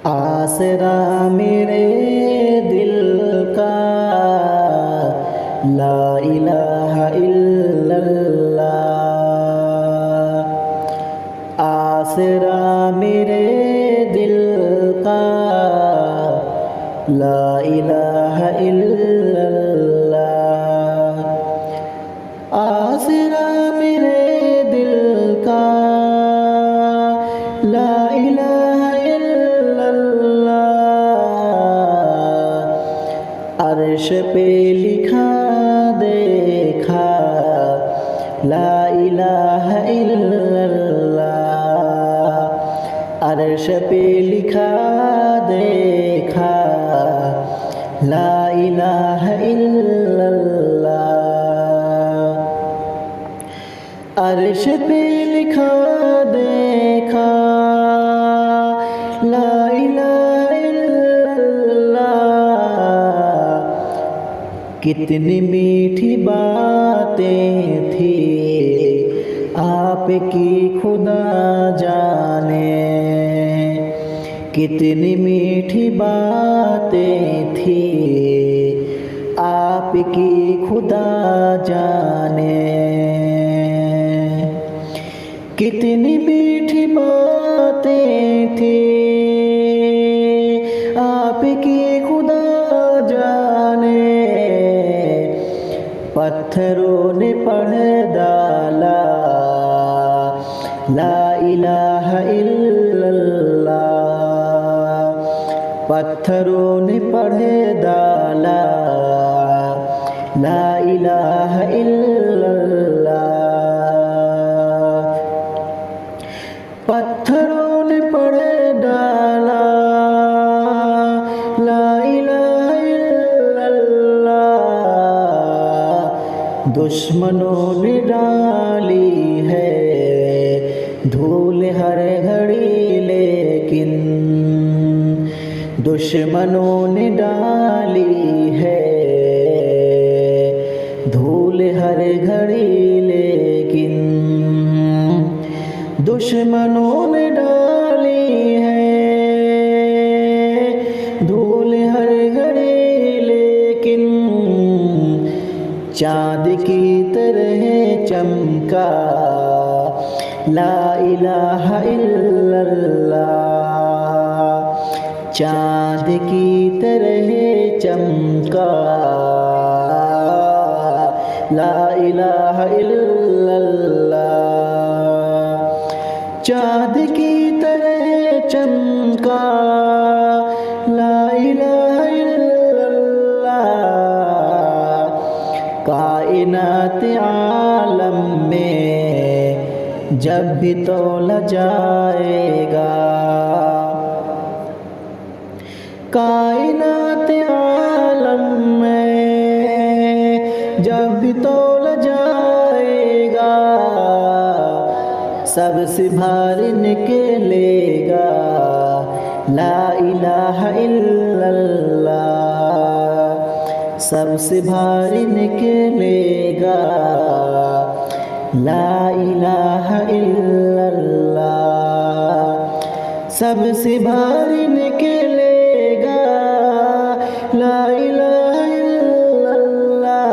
आसरा मेरे दिल का ला इलाहा इल्लल्लाह। आसरा मेरे दिल का ला इलाहा इल्लल्लाह। आसरा मेरे दिल का ला इलाहा इल्लल्लाह। अर्श पे लिखा देखा ला इलाहा इल्लल्लाह। अर्श पे लिखा देखा ला इलाहा इल्लल्लाह। अर्श पे लिखा देखा ला इलाहा इल्लल्लाह। कितनी मीठी बातें थी आपकी खुदा जाने। कितनी मीठी बातें थी आपकी खुदा जाने। कितनी मीठी बातें थी आपकी खुदा जाने। पत्थरों ने पढ़ डाला ला इलाहा इल्लल्लाह। पत्थरों ने पढ़ डाला ला इलाहा इल्लल्लाह। पत्थरों ने पढ़ डाला ला इलाहा इल्लल्लाह। दुश्मनों ने डाली है धूल हर घड़ी लेकिन। दुश्मनों ने डाली है धूल हर घड़ी लेकिन। दुश्मनों ने डाली है धूल हर घड़ी लेकिन। चाँद की तरह चमका ला इलाहा इल्लल्लाह। चाँद की तरह चमका ला इलाहा इल्लल्लाह। चाँद की तरह चमका ला इलाहा इल्लल्लाह। कायनात आलम में जब भी तौला जाएगा। कायनात आलम में जब भी तौला जाएगा। सबसे भारी निकलेगा ला इलाहा इल्लल्लाह। सबसे भारी निकलेगा ला इलाहा इल्लल्लाह। सबसे भारी निकलेगा ला इलाहा इल्लल्लाह।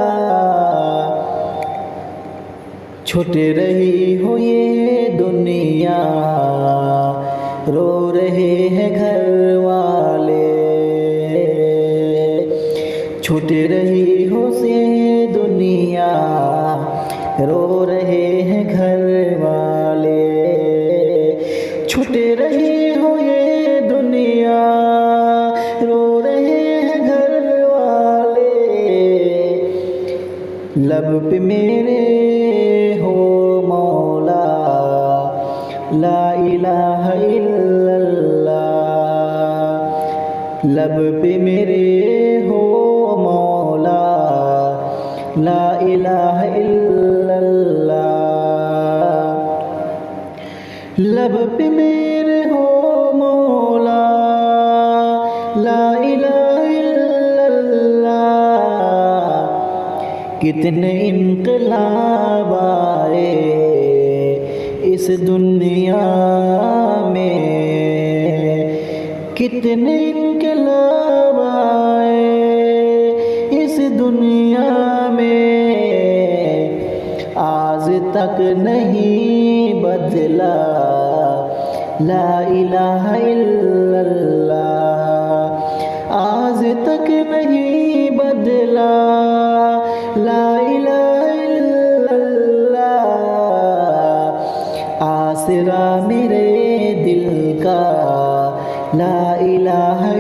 छूट रही हो ये दुनिया रो रहे हैं घर वाले। छूट रही हो ये दुनिया रो रहे हैं घर वाले। छूट रही हो ये दुनिया रो रहे हैं घर वाले। लब पे मेरे हो मौला ला इलाहा इल्लल्लाह। लब पे मेरे हो मौला ला इलाहा इल्लल्लाह। लब पे मेरे हो मौला ला इलाहा इल्लल्लाह। कितने इनकलाब आए इस दुनिया में। کتنے انقلاب آئے اس دنیا میں، آج تک نہیں بدلا لا الہ الا اللہ، آج تک نہیں بدلا لا الہ الا اللہ، آسرا میرے دل کا لا الہ